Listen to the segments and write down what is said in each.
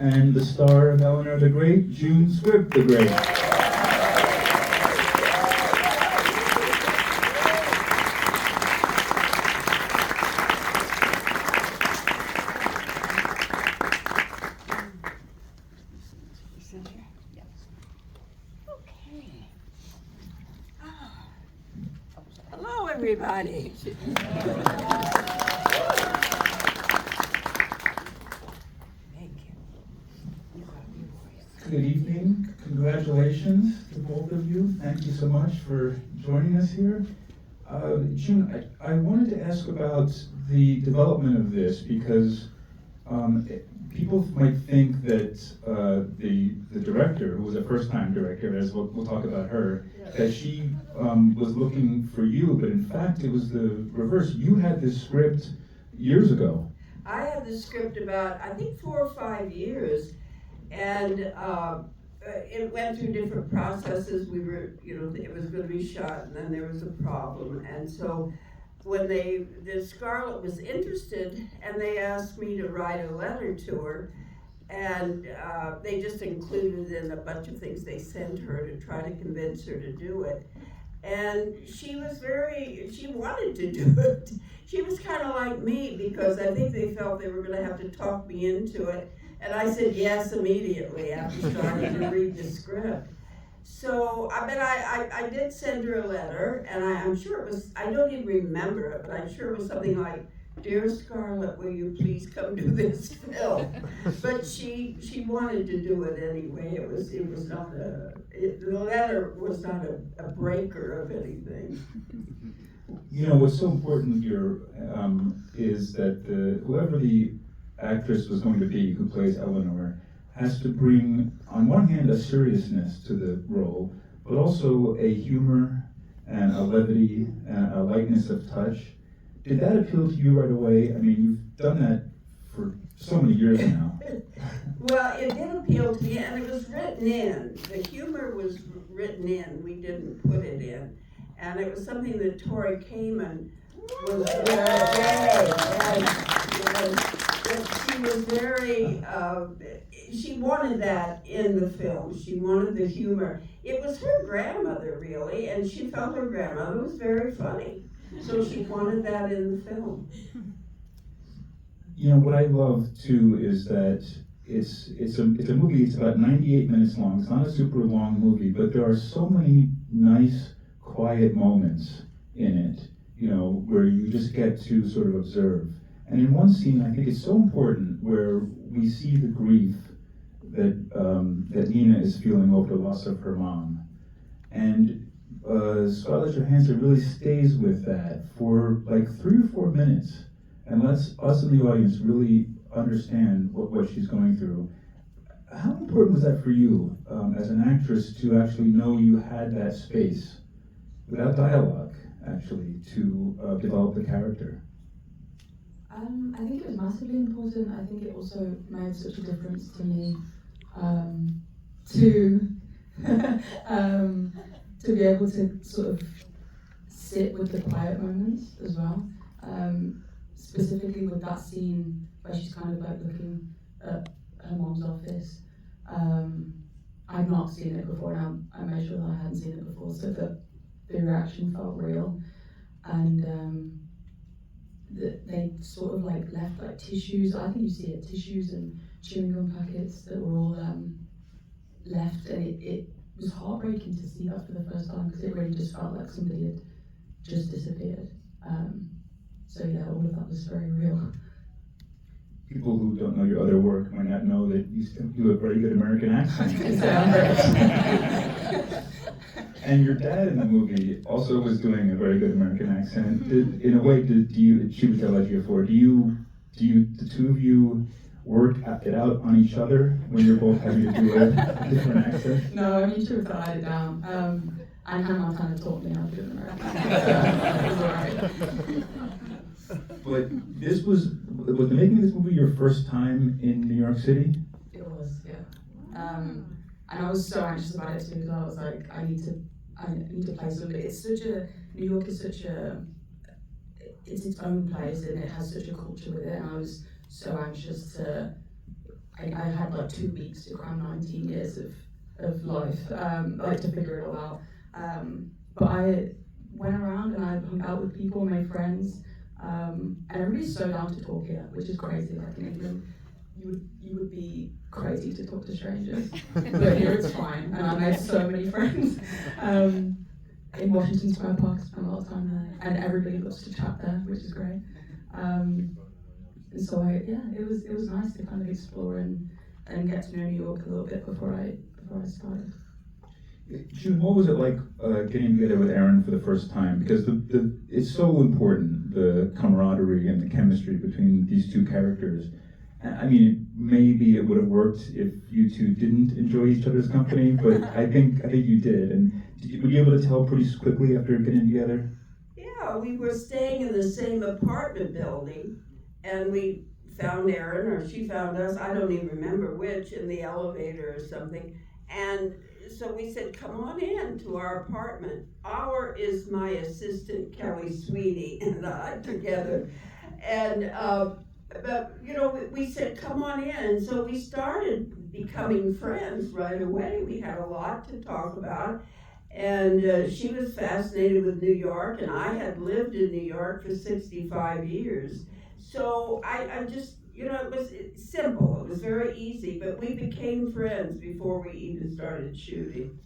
and the star of Eleanor the Great, Squibb the Great. Hello, everybody. Good evening. Congratulations to both of you. Thank you so much for joining us here. June, I wanted to ask about the development of this because people might think that the director, who was a first-time director, as we'll talk about her, that she was looking for you, but in fact it was the reverse. You had this script years ago. I had the script about, I think, 4 or 5 years, and it went through different processes. We were, it was going to be shot, and then there was a problem, and so when the Scarlett was interested, and they asked me to write a letter to her, and they just included in a bunch of things they sent her to try to convince her to do it. And she wanted to do it. She was kind of like me because I think they felt they were going to have to talk me into it. And I said yes immediately after starting to read the script. So, I did send her a letter, and I'm sure it was, I don't even remember it, but I'm sure it was something like, "Dear Scarlett, will you please come do this film?" But she wanted to do it anyway. It was not the letter was not a breaker of anything. What's so important here is that whoever the actress was going to be who plays Eleanor has to bring, on one hand, a seriousness to the role, but also a humor and a levity and a lightness of touch. Did that appeal to you right away? I mean, you've done that for so many years now. Well, it did appeal to me, and it was written in. The humor was written in. We didn't put it in. And it was something that Tori Kellyman was she was very, she wanted that in the film. She wanted the humor. It was her grandmother, really, and she felt her grandmother was very funny. So she wanted that in the film. What I love too is that it's a movie. It's about 98 minutes long. It's not a super long movie, but there are so many nice, quiet moments in it. Where you just get to sort of observe. And in one scene, I think it's so important where we see the grief that Nina is feeling over the loss of her mom, and Scarlett Johansson really stays with that for like 3 or 4 minutes and lets us in the audience really understand what she's going through. How important was that for you as an actress to actually know you had that space without dialogue, actually, to develop the character? I think it was massively important. I think it also made such a difference to me to be able to sort of sit with the quiet moments as well. Specifically with that scene where she's kind of like looking at her mom's office. I'd not seen it before, and I made sure that I hadn't seen it before, so that the reaction felt real. And they sort of like left like tissues. I think you see it, tissues and chewing gum packets that were all left, and it was heartbreaking to see that for the first time because it really just felt like somebody had just disappeared. So yeah, all of that was very real. People who don't know your other work might not know that you still do a very good American accent. And your dad in the movie also was doing a very good American accent. In a way, she was LG for. Do the two of you work it out on each other when you're both having to do a different accent? No, I mean, she was to hide it down. And Hannah kind of taught me how to do an American accent. It was alright. But was the making of this movie your first time in New York City? It was, yeah. And I was so anxious about it too because I was like, I need to play something. New York is it's its own place and it has such a culture with it, and I was so anxious to I had like 2 weeks to cram 19 years of life, like to figure it all out. But I went around and I hung out with people, made friends, and everybody's so down to talk here, which is crazy. Like in England, you would be crazy to talk to strangers, but here it's fine, and I made so many friends. In Washington Square Park, I spent a lot of time there, and everybody loves to chat there, which is great. And so it was nice to kind of explore and get to know New York a little bit before I started. June, what was it like getting together with Erin for the first time? Because it's so important, the camaraderie and the chemistry between these two characters. I mean, maybe it would have worked if you two didn't enjoy each other's company, but I think you did. And were you able to tell pretty quickly after getting together? Yeah, we were staying in the same apartment building, and we found Erin, or she found us, I don't even remember which, in the elevator or something. And so we said, come on in to our apartment. Our is my assistant, Kelly Sweeney, and I together. And, but, you know, we said, come on in. And so we started becoming friends right away. We had a lot to talk about. And she was fascinated with New York, and I had lived in New York for 65 years. So I just, you know, it was simple. It was very easy, but we became friends before we even started shooting.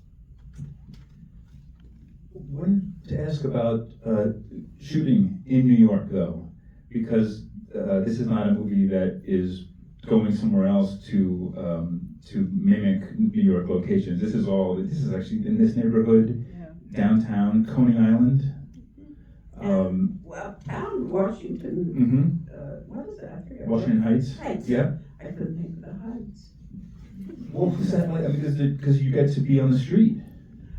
I wanted to ask about shooting in New York, though, because this is not a movie that is going somewhere else to mimic New York locations. This is actually in this neighborhood, downtown Coney Island. Well, town Washington. What is that? I forget. Washington Heights. Heights. Yeah. I couldn't think of the Heights. What was that like? I mean, because you get to be on the street,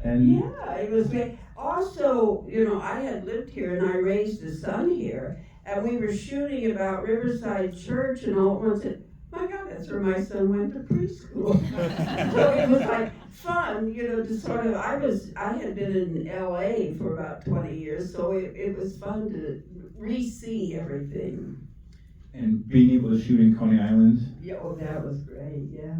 and yeah, it was great. Also, you know, I had lived here and I raised a son here, and we were shooting about Riverside Church, and all at once said, my God, that's where my son went to preschool. So it was like fun, you know, to sort of, I had been in LA for about 20 years, so it was fun to re-see everything. And being able to shoot in Coney Island. Yeah, oh, that was great, yeah.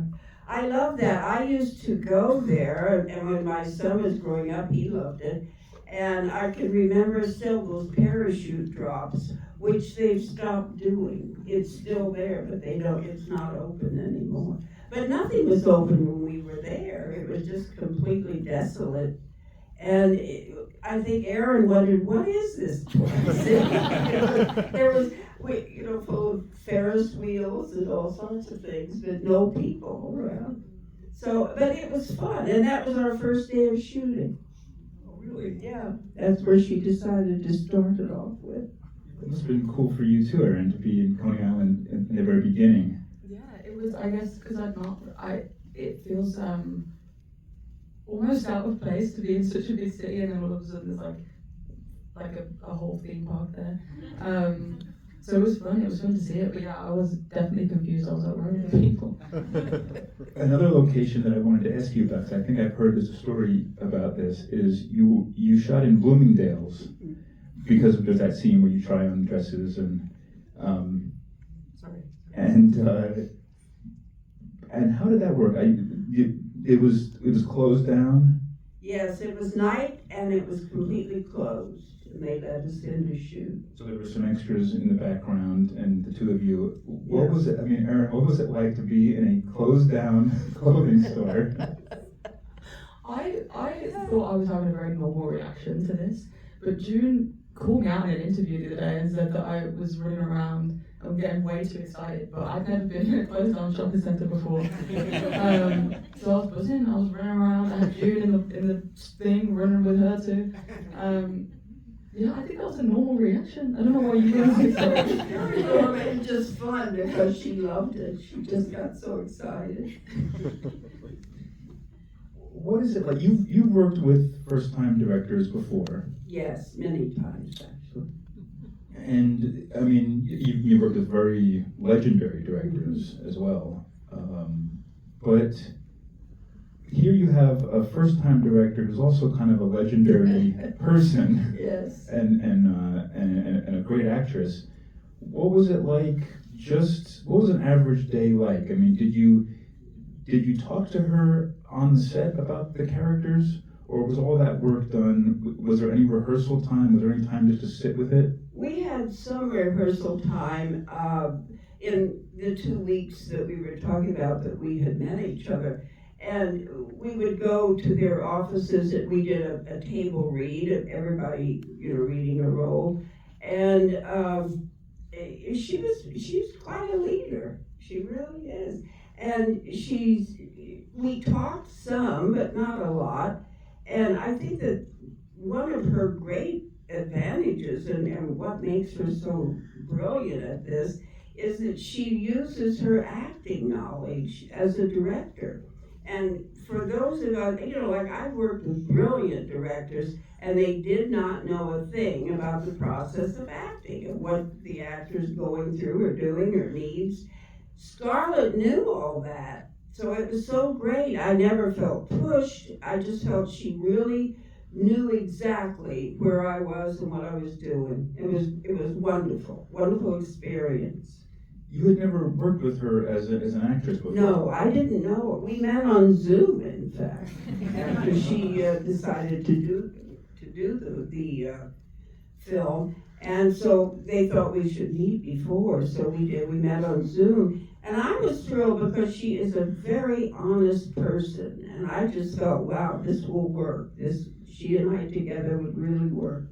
I love that. I used to go there, and when my son was growing up, he loved it. And I can remember still those parachute drops, which they've stopped doing. It's still there, but it's not open anymore. But nothing was open when we were there. It was just completely desolate. And I think Erin wondered, what is this place? There was, you know, full of Ferris wheels and all sorts of things, but no people around. So, but it was fun, and that was our first day of shooting. Really? Yeah, that's where she decided to start it off with. It must have been cool for you too, Erin, to be in Coney Island in the very beginning. Yeah, it was, I guess, because it feels almost out of place to be in such a big city, and then all of a sudden there's like a whole theme park there. So it was fun to see it, but yeah, I was definitely confused. I was like, where are the people? Another location that I wanted to ask you about, 'cause I think I've heard there's a story about this, is you shot in Bloomingdale's because there's that scene where you try on dresses and and how did that work? It was closed down? Yes, it was night and it was completely closed. And they let us in to shoot. So there were some extras in the background, and the two of you. What was it? I mean, Erin, what was it like to be in a closed down clothing store? I thought I was having a very normal reaction to this, but June called me out in an interview the other day and said that I was running around and getting way too excited, but I'd never been in a closed down shopping centre before. So I was buzzing, I was running around, I had June in the thing, running with her too. Yeah, I think that was a normal reaction. I don't know why you guys get so It was just fun because she loved it. She just got so excited. What is it like? You've worked with first-time directors before. Yes, many times actually. And I mean, you worked with very legendary directors as well. But here you have a first-time director who's also kind of a legendary person. Yes. And a great actress. What was it like just, what was an average day like? I mean, did you talk to her on the set about the characters? Or was all that work done, was there any rehearsal time? Was there any time just to sit with it? We had some rehearsal time in the 2 weeks that we were talking about that we had met each other. And we would go to their offices and we did a table read of everybody, reading a role. And she's quite a leader. She really is. And we talked some, but not a lot. And I think that one of her great advantages and what makes her so brilliant at this is that she uses her acting knowledge as a director. And for those of us, like I've worked with brilliant directors and they did not know a thing about the process of acting, of what the actor's going through or doing or needs. Scarlett knew all that. So it was so great. I never felt pushed. I just felt she really knew exactly where I was and what I was doing. It was wonderful, wonderful experience. You had never worked with her as an actress before? No, I didn't know. We met on Zoom, in fact, after she decided to do the film. And so they thought we should meet before, so we did. We met on Zoom. And I was thrilled because she is a very honest person. And I just felt, wow, this will work. She and I together would really work.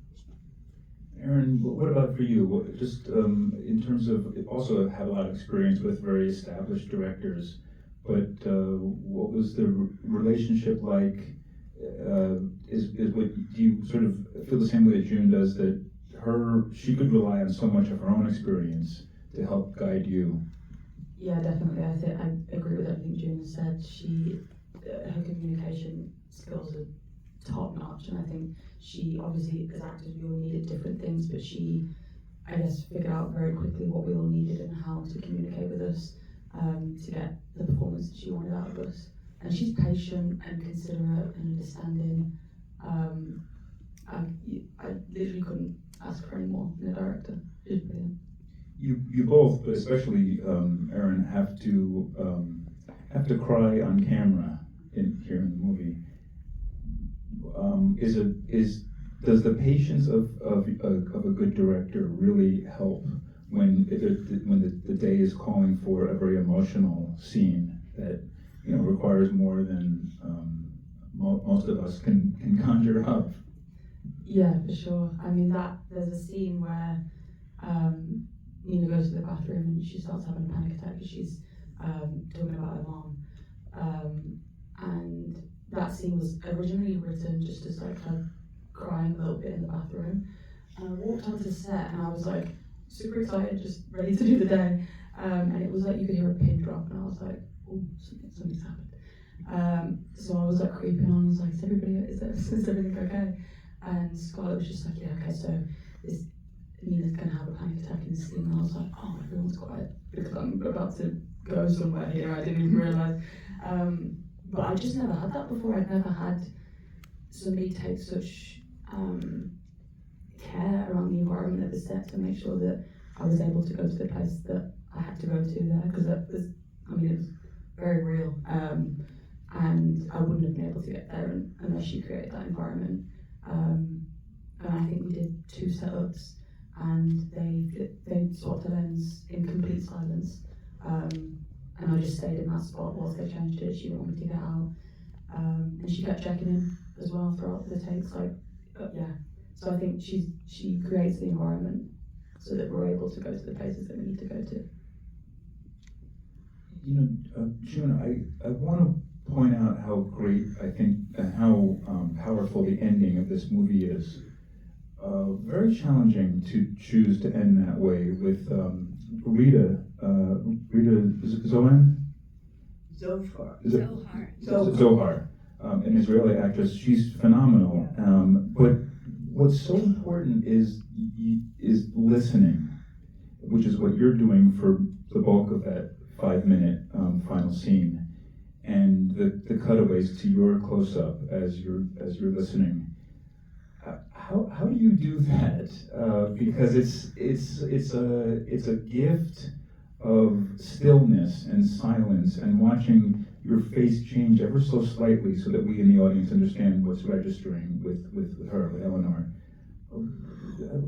Erin, what about for you? Just in terms of, also have a lot of experience with very established directors, but what was the relationship like? Do you sort of feel the same way that June does, that she could rely on so much of her own experience to help guide you? Yeah, definitely. I agree with everything June said. Her communication skills are top notch, and I think she, obviously, as actors, we all needed different things, but she, I guess, figured out very quickly what we all needed and how to communicate with us to get the performance that she wanted out of us. And she's patient and considerate and understanding. I literally couldn't ask for any more in a director. She's brilliant. You both, but especially Erin, have to cry on camera here in the movie. Does the patience of a good director really help when the day is calling for a very emotional scene that requires more than most of us can conjure up? Yeah, for sure. I mean, there's a scene where Nina goes to the bathroom and she starts having a panic attack because she's talking about her mom. And that scene was originally written just as like her crying a little bit in the bathroom. And I walked onto the set and I was like super excited, just ready to do the day. And it was like you could hear a pin drop and I was like, oh, something's happened. So I was like creeping on, I was like, is everything okay? And Scarlett was just like, yeah, okay, so Nina's gonna have a panic attack in the scene. And I was like, oh, everyone's quiet because I'm about to go somewhere here. I didn't even realise. But I just never had that before. I'd never had somebody take such care around the environment of the set to make sure that I was able to go to the place that I had to go to there, because it was very real. And I wouldn't have been able to get there unless she created that environment. And I think we did 2 setups, and they swapped the lens in complete silence. And I just stayed in that spot whilst they changed it. She didn't want me to get out. And she kept checking in as well throughout the takes. Yeah. So I think she creates the environment so that we're able to go to the places that we need to go to. June, I want to point out how great, I think, and how powerful the ending of this movie is. Very challenging to choose to end that way with Rita Zohar, an Israeli actress. She's phenomenal. But what's so important is listening, which is what you're doing for the bulk of that 5-minute final scene, and the cutaways to your close-up as you're listening. How do you do that? Because it's a gift of stillness and silence and watching your face change ever so slightly so that we in the audience understand what's registering with her, with Eleanor.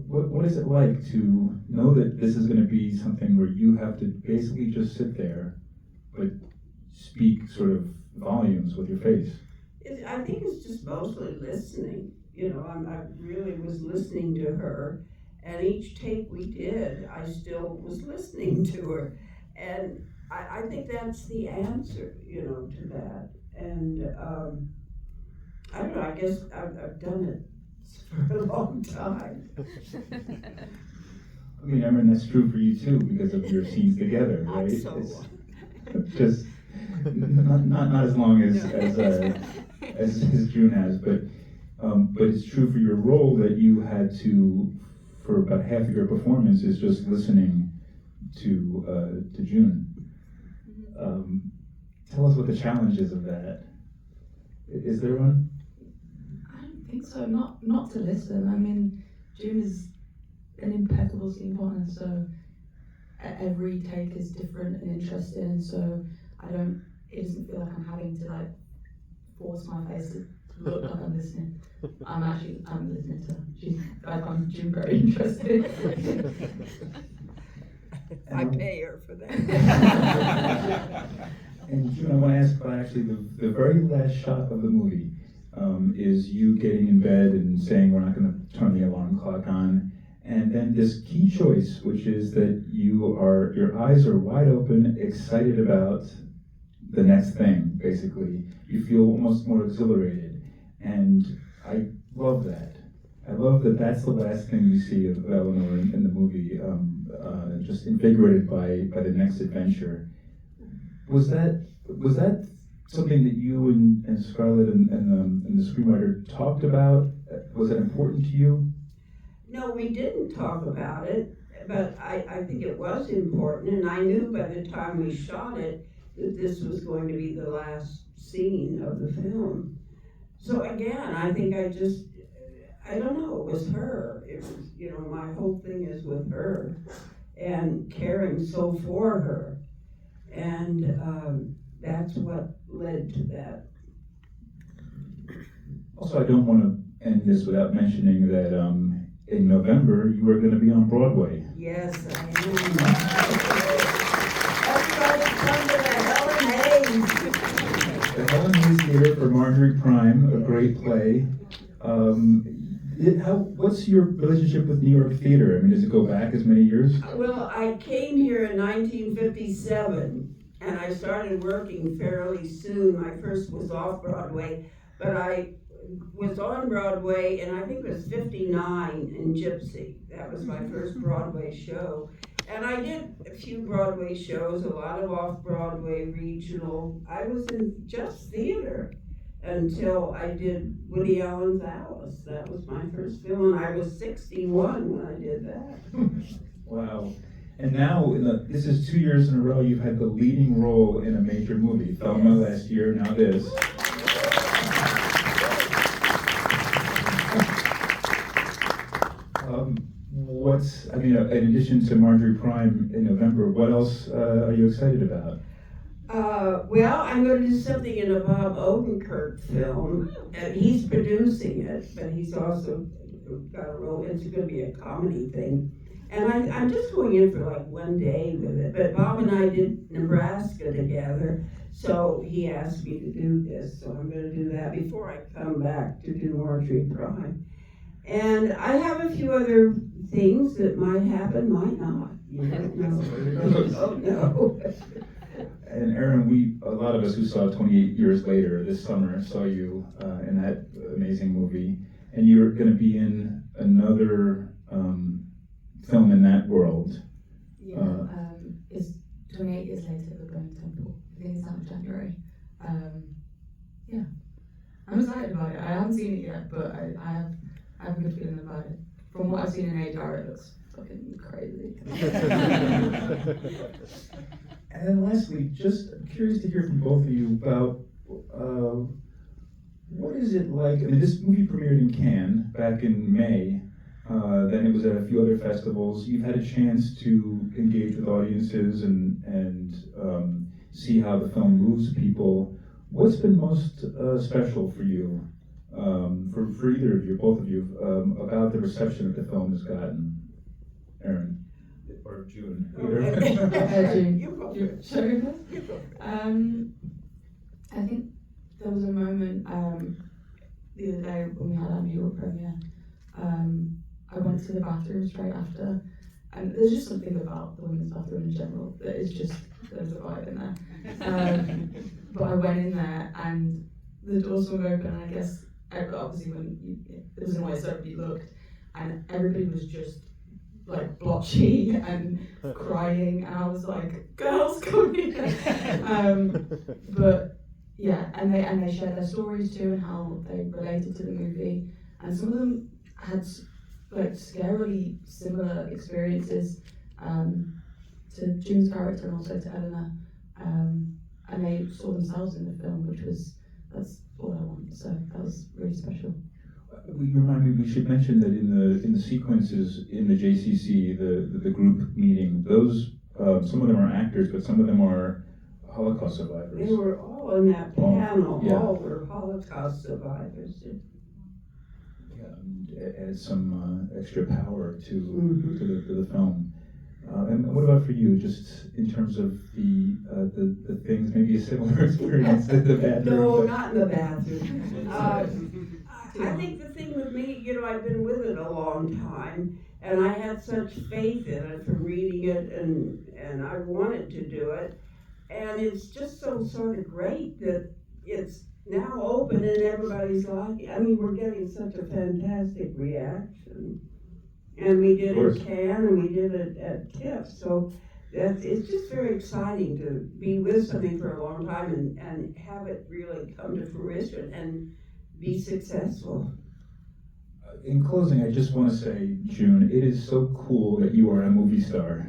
What is it like to know that this is going to be something where you have to basically just sit there but speak sort of volumes with your face? I think it's just mostly listening. You know, I really was listening to her, and each take we did, I still was listening to her. And I think that's the answer, you know, to that. And I don't know, I guess I've done it for a long time. I mean, Erin, that's true for you too because of your scenes together, right? Not so It's long. just not as long as June has, but it's true for your role that you had to, for about half of your performance, is just listening to June. Tell us what the challenge is of that. Is there one? I don't think so. Not to listen. I mean, June is an impeccable scene partner, so every take is different and interesting, and so it doesn't feel like I'm having to like force my face to look like I'm listening. I'm listening to her. I find June very interesting. I pay her for that. And June, I want to ask about actually the very last shot of the movie is you getting in bed and saying we're not going to turn the alarm clock on. And then this key choice, which is that your eyes are wide open, excited about the next thing, basically. You feel almost more exhilarated. And I love that. I love that that's the last thing you see of Eleanor in the movie, just invigorated by the next adventure. Was that something that you and Scarlett and the screenwriter talked about? Was that important to you? No, we didn't talk about it, but I think it was important, and I knew by the time we shot it that this was going to be the last scene of the film. So again, I think I don't know, it was her. It was, you know, my whole thing is with her and caring so for her. And that's what led to that. Also, I don't want to end this without mentioning that in November you are going to be on Broadway. Yes, I am. Everybody come to the Helen Hayes. The Helen Hayes Theater for Marjorie Prime, a great play. What's your relationship with New York theater? I mean, does it go back as many years? Well, I came here in 1957, and I started working fairly soon. My first was off Broadway, but I was on Broadway, and I think it was 59 in Gypsy. That was my first Broadway show. And I did a few Broadway shows, a lot of off-Broadway, regional. I was in just theater until I did Woody Allen's Alice. That was my first film, and I was 61 when I did that. Wow. And now, this is 2 years in a row you've had the leading role in a major movie. Thelma last year, now this. In addition to Marjorie Prime in November, what else are you excited about? Well, I'm going to do something in a Bob Odenkirk film, and he's producing it, but he's also got a role. It's going to be a comedy thing. And I'm just going in for like one day with it. But Bob and I did Nebraska together, so he asked me to do this. So I'm going to do that before I come back to do Marjorie Prime. And I have a few other things that might happen, might not. You don't know. Oh, no. And Erin, a lot of us who saw 28 Years Later this summer saw you in that amazing movie. And you're going to be in another film in that world. Yeah, it's 28 Years Later, The Burning Temple. I think it's out in January. Yeah, I'm excited about it. I haven't seen it yet, but I have a good feeling about it. From what I've seen in ADR, it looks fucking crazy. And then lastly, just curious to hear from both of you about what is it like? I mean, this movie premiered in Cannes back in May. then it was at a few other festivals. You've had a chance to engage with audiences and see how the film moves people. What's been most special for you, for either of you, both of you, about the reception that the film has gotten? Erin or June? June. You go You- first. shall I go first? You go first. I think there was a moment the other day when we had our New York premiere. I went to the bathroom straight after, and there's just something about the women's bathroom in general that is just, there's a vibe in there. But I went in there and the door swung open, and I guess obviously there was an always everybody looked, and everybody was just like blotchy and crying, and I was like, girls, come here. But yeah, and they shared their stories too and how they related to the movie, and some of them had like scarily similar experiences to June's character and also to Eleanor, and they saw themselves in the film, that's all I want. So that was really special. You remind me, we should mention that in the sequences in the JCC, the group meeting, those some of them are actors, but some of them are Holocaust survivors. They were all in that panel. Yeah. All were Holocaust survivors. Yeah, and adds some extra power to Mhm. to the film. And what about for you, just in terms of the things, maybe a similar experience at the bathroom? No, but- not in the bathroom. I think the thing with me, I've been with it a long time, and I had such faith in it from reading it, and I wanted to do it. And it's just so sort of great that it's now open and everybody's like, we're getting such a fantastic reaction. And we did it at Cannes and we did it at TIFF, so it's just very exciting to be with something for a long time and have it really come to fruition and be successful. In closing, I just want to say, June, it is so cool that you are a movie star.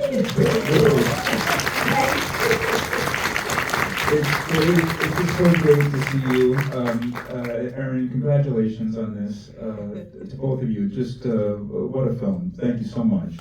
It's just so great to see you. Erin, congratulations on this. To both of you, just what a film. Thank you so much.